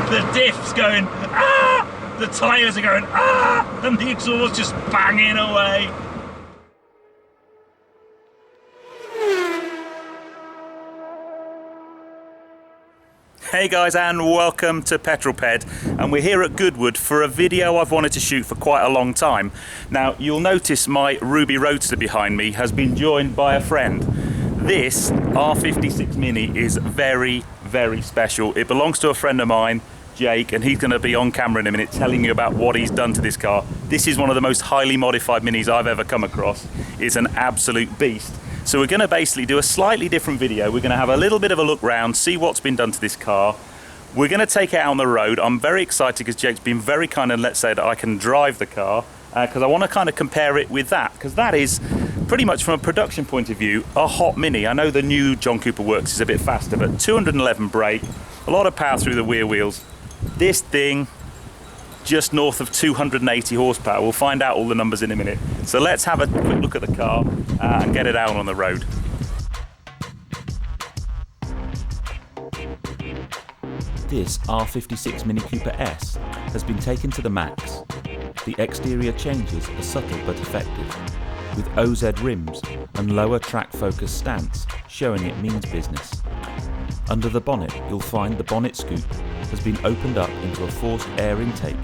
The diff's going, ah! The tyres are going, ah! And the exhaust just banging away. Hey guys, and welcome to Petrol Ped, and we're here at Goodwood for a video I've wanted to shoot for quite a long time. Now you'll notice my Ruby Roadster behind me has been joined by a friend. This R56 Mini is very, very special. It belongs to a friend of mine, Jake, and he's going to be on camera in a minute telling you about what he's done to this car. This is one of the most highly modified Minis I've ever come across. It's an absolute beast. So we're going to basically do a slightly different video. We're going to have a little bit of a look round, see what's been done to this car. We're going to take it out on the road. I'm very excited because Jake's been very kind and let's say that I can drive the car because I want to kind of compare it with that, because that is pretty much from a production point of view a hot Mini. I know the new John Cooper Works is a bit faster, but 211 brake, a lot of power through the rear wheels. This thing just north of 280 horsepower. We'll find out all the numbers in a minute. So let's have a quick look at the car and get it out on the road. This R56 Mini Cooper S has been taken to the max. The exterior changes are subtle but effective, with OZ rims and lower track focus stance showing it means business. Under the bonnet you'll find the bonnet scoop has been opened up into a forced air intake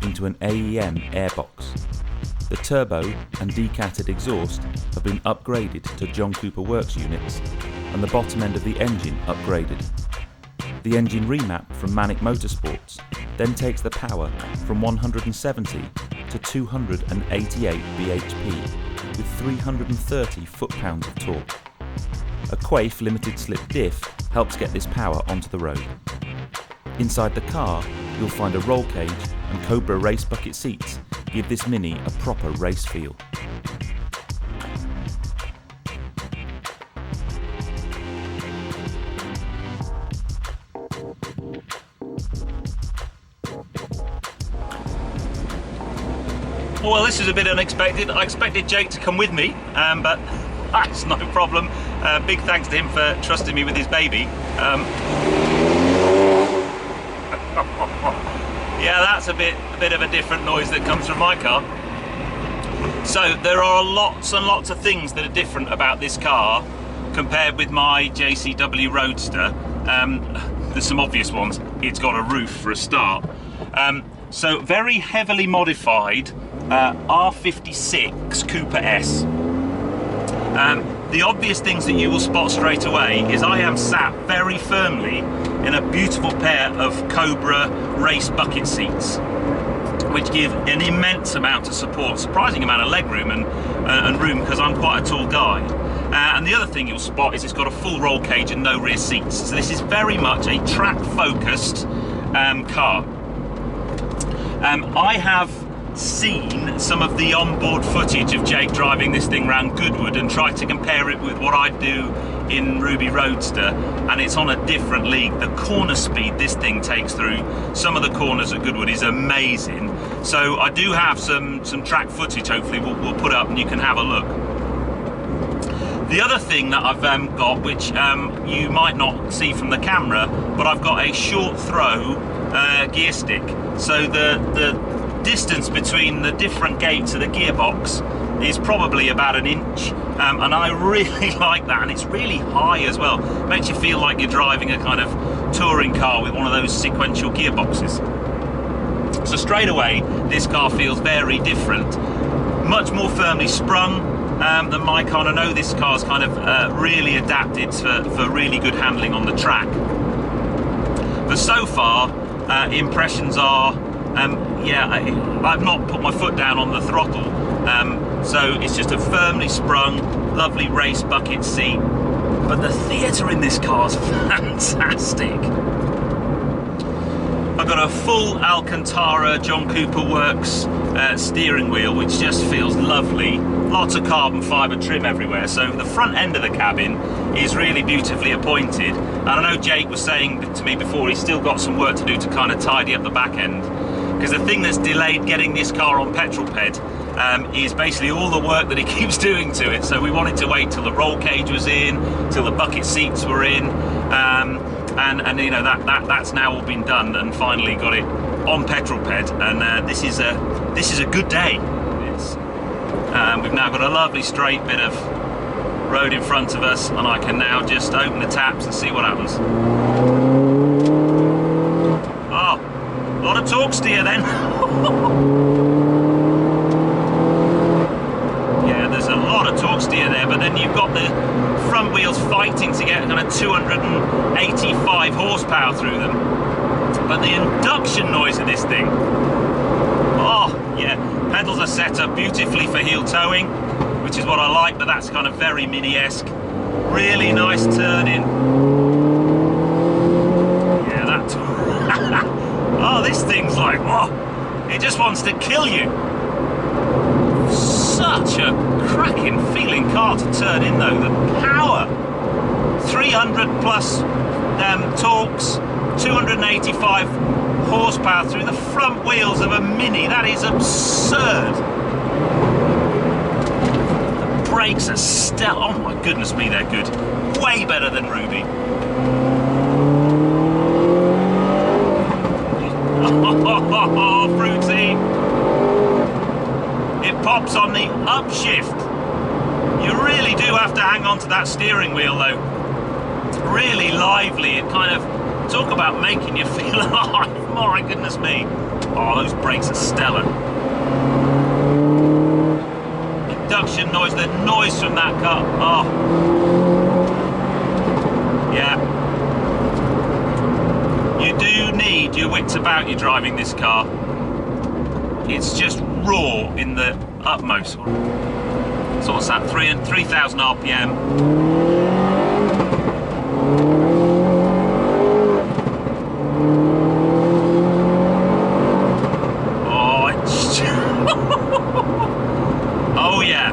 into an AEM airbox. The turbo and decatted exhaust have been upgraded to John Cooper Works units and the bottom end of the engine upgraded. The engine remap from Manic Motorsports then takes the power from 170 to 288 BHP with 330 foot-pounds of torque. A Quaife limited slip diff helps get this power onto the road. Inside the car, you'll find a roll cage and Cobra race bucket seats give this Mini a proper race feel. Well, this is a bit unexpected. I expected Jake to come with me, but that's no problem. Big thanks to him for trusting me with his baby. Yeah, that's a bit of a different noise that comes from my car. So there are lots and lots of things that are different about this car compared with my JCW Roadster. There's some obvious ones. It's got a roof for a start. So very heavily modified R56 Cooper S. The obvious things that you will spot straight away is I am sat very firmly in a beautiful pair of Cobra race bucket seats, which give an immense amount of support, surprising amount of leg room and room because I'm quite a tall guy. And the other thing you'll spot is it's got a full roll cage and no rear seats. So this is very much a track focused car. I have seen some of the onboard footage of Jake driving this thing around Goodwood and tried to compare it with what I do in Ruby Roadster, and it's on a different league. The corner speed this thing takes through some of the corners at Goodwood is amazing. So I do have some track footage, hopefully we'll put up and you can have a look. The other thing that I've got, which you might not see from the camera, but I've got a short throw gear stick. So the distance between the different gates of the gearbox is probably about an inch, and I really like that, and it's really high as well. Makes you feel like you're driving a kind of touring car with one of those sequential gearboxes. So straight away this car feels very different, much more firmly sprung than my car. I know this car's kind of really adapted for really good handling on the track. But so far impressions are yeah, I've not put my foot down on the throttle, so it's just a firmly sprung, lovely race bucket seat. But the theatre in this car is fantastic. I've got a full Alcantara John Cooper Works steering wheel, which just feels lovely. Lots of carbon fibre trim everywhere, so the front end of the cabin is really beautifully appointed. And I know Jake was saying to me before he's still got some work to do to kind of tidy up the back end, because the thing that's delayed getting this car on Petrol Ped is basically all the work that he keeps doing to it. So we wanted to wait till the roll cage was in, till the bucket seats were in, and you know that's now all been done, and finally got it on Petrol Ped, and this is a good day. We've now got a lovely straight bit of road in front of us, and I can now just open the taps and see what happens. Oh, a lot of torque steer then. Yeah, there's a lot of torque steer there, but then you've got the front wheels fighting to get kind of 285 horsepower through them. But the induction noise of this thing, oh yeah, pedals are set up beautifully for heel towing, which is what I like, but that's kind of very Mini-esque. Really nice turning. Yeah, that. Oh, this thing's like, oh, it just wants to kill you. Such a cracking feeling car to turn in though. The power, 300 plus torques, 285 horsepower through the front wheels of a Mini. That is absurd. The brakes are stellar. Oh my goodness me, they're good. Way better than Ruby. Oh, fruity. It pops on the upshift. You really do have to hang on to that steering wheel though. Really lively. It kind of, talk about making you feel alive. My goodness me. Oh, those brakes are stellar. Induction noise, the noise from that car. Oh. Yeah. You do need your wits about you driving this car. It's just raw in the utmost. So what's that? 3,000 RPM. Oh yeah.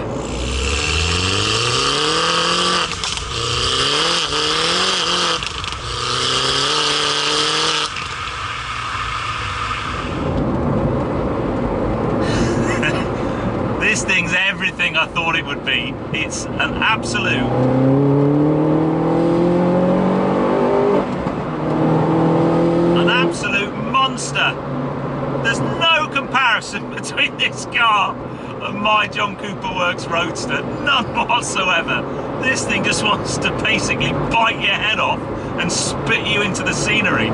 This thing's everything I thought it would be. It's an absolute monster. There's no comparison between this car and my John Cooper Works Roadster, none whatsoever. This thing just wants to basically bite your head off and spit you into the scenery.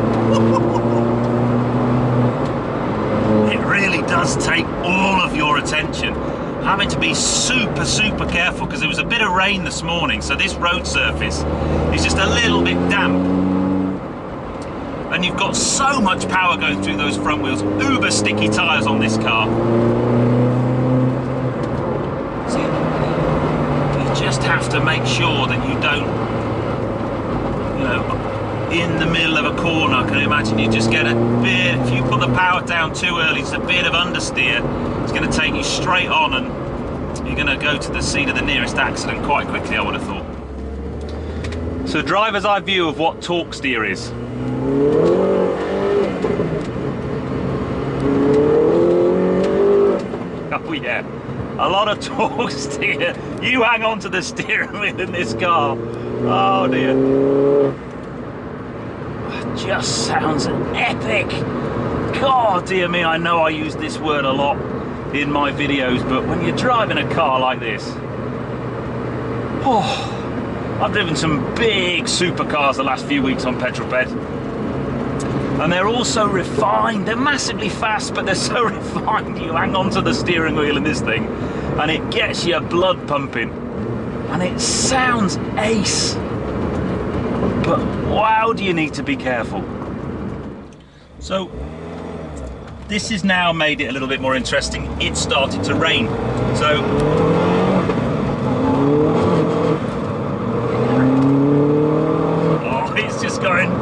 It really does take all of your attention. Having to be super careful because there was a bit of rain this morning, so this road surface is just a little bit damp. And you've got so much power going through those front wheels, uber sticky tyres on this car. So you just have to make sure that you don't, you know, in the middle of a corner, I can imagine you just get a bit, if you put the power down too early, it's a bit of understeer, it's going to take you straight on and you're going to go to the scene of the nearest accident quite quickly, I would have thought. So driver's eye view of what torque steer is. Oh yeah, a lot of torque steer. You hang on to the steering wheel in this car. Oh dear. It just sounds epic. God dear me, I know I use this word a lot in my videos, but when you're driving a car like this, oh, I've driven some big supercars the last few weeks on Petrol Ped. And they're all so refined. They're massively fast, but they're so refined. You hang on to the steering wheel in this thing and it gets your blood pumping. And it sounds ace. But wow, do you need to be careful. So this has now made it a little bit more interesting. It started to rain. So oh, it's just going.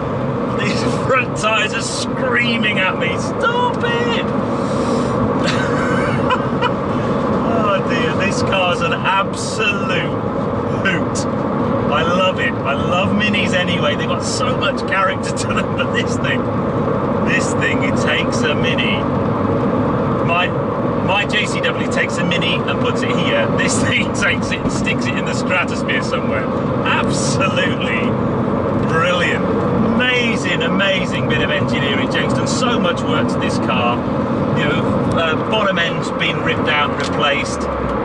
These front tyres are screaming at me. Stop it! Oh dear, this car's an absolute hoot. I love it. I love Minis anyway. They've got so much character to them, but this thing, it takes a Mini. My JCW takes a Mini and puts it here. This thing takes it and sticks it in the stratosphere somewhere. Absolutely brilliant. Amazing. amazing bit of engineering. Jake's done so much work to this car. You know, bottom end's been ripped out and replaced,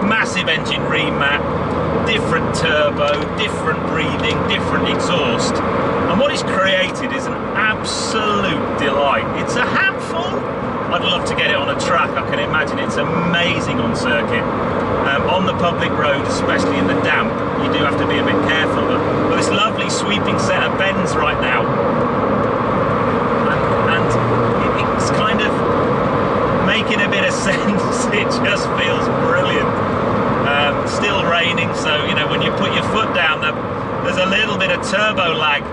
massive engine remap, different turbo, different breathing, different exhaust, and what he's created is an absolute delight. It's a handful. I'd love to get it on a track. I can imagine it's amazing on circuit. On the public road, especially in the damp, you do have to be a bit careful, but this lovely sweeping set of bends right now, and it's kind of making a bit of sense. It just feels brilliant. Still raining, so you know, when you put your foot down, there's a little bit of turbo lag,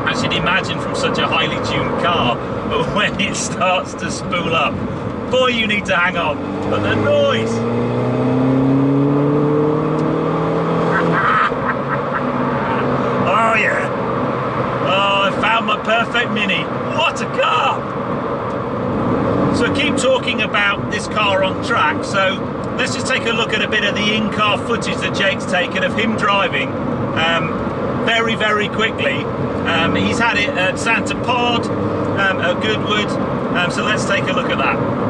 as you'd imagine from such a highly tuned car. But when it starts to spool up, boy, you need to hang on. But the noise! Oh yeah! Oh, I found my perfect Mini. What a car! So keep talking about this car on track, so let's just take a look at a bit of the in-car footage that Jake's taken of him driving very, very quickly. He's had it at Santa Pod, at Goodwood, so let's take a look at that.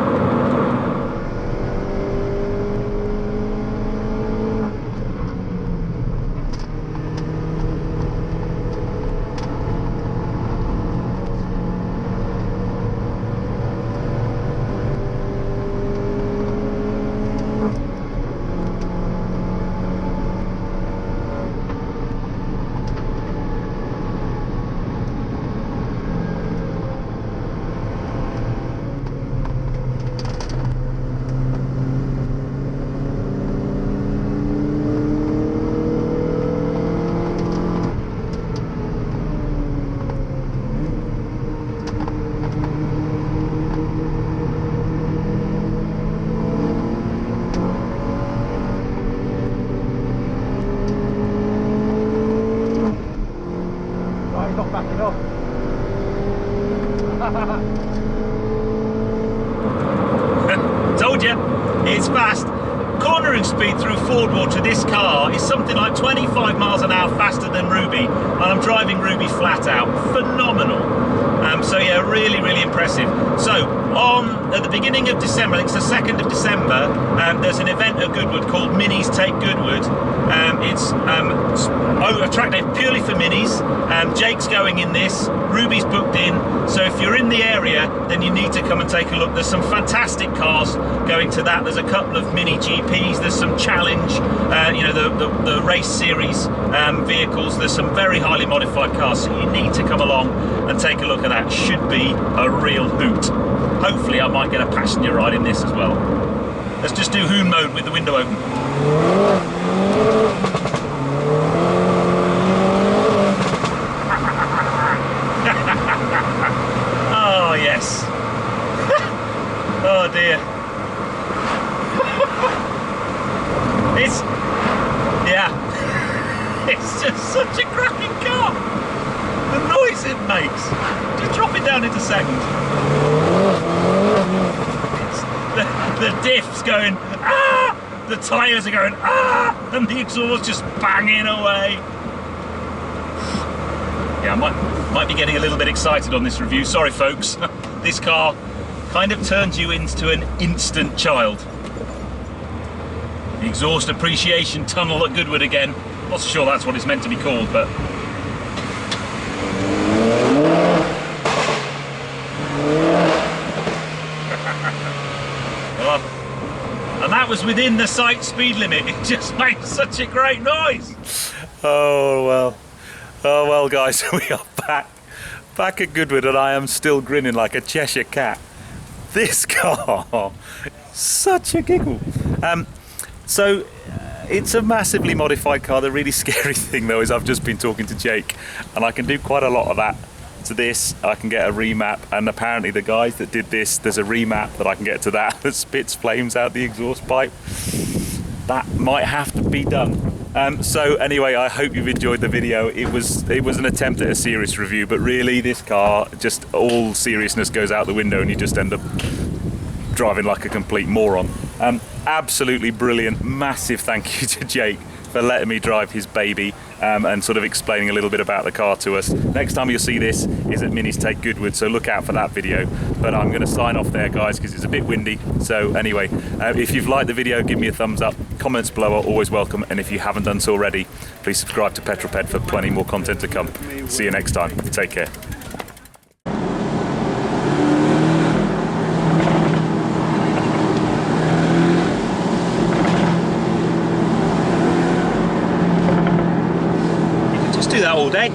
Told you, it's fast. Cornering speed through Fordwell to this car is something like 25 miles an hour faster than Ruby, and I'm driving Ruby flat out. Phenomenal. So yeah, really, really impressive. So at the beginning of December, I think it's the 2nd of December, there's an event at Goodwood called Minis Take Goodwood. It's a track day purely for Minis. Jake's going in this, Ruby's booked in, so if you're in the area, then you need to come and take a look. There's some fantastic cars going to that. There's a couple of Mini GPs, there's some Challenge, you know, the race series vehicles. There's some very highly modified cars, so you need to come along and take a look at that. Should be a real hoot. Hopefully I might get a passenger ride in this as well. Let's just do hoon mode with the window open. Oh yes. Oh dear. It's just such a cracking car. The noise it makes. Just drop it down into second. The diff's going ah, the tyres are going ah, and the exhaust just banging away. Yeah, I might be getting a little bit excited on this review. Sorry folks. This car kind of turns you into an instant child. The exhaust appreciation tunnel at Goodwood again. Not so sure that's what it's meant to be called, but and that was within the site speed limit. It just made such a great noise. Oh well guys, we are back at Goodwood, and I am still grinning like a Cheshire cat. This car, such a giggle. So it's a massively modified car. The really scary thing though is I've just been talking to Jake, and I can do quite a lot of that to this. I can get a remap, and apparently the guys that did this, there's a remap that I can get to that spits flames out the exhaust pipe. That might have to be done. So anyway, I hope you've enjoyed the video. It was an attempt at a serious review, but really this car, just all seriousness goes out the window and you just end up driving like a complete moron. Absolutely brilliant. Massive thank you to Jake for letting me drive his baby and sort of explaining a little bit about the car to us. Next time you'll see this is at Minis Take Goodwood, so look out for that video. But I'm going to sign off there, guys, because it's a bit windy. So anyway, if you've liked the video, give me a thumbs up. Comments below are always welcome, and if you haven't done so already, please subscribe to Petrol Ped for plenty more content to come. See you next time. Take care. Do that all day.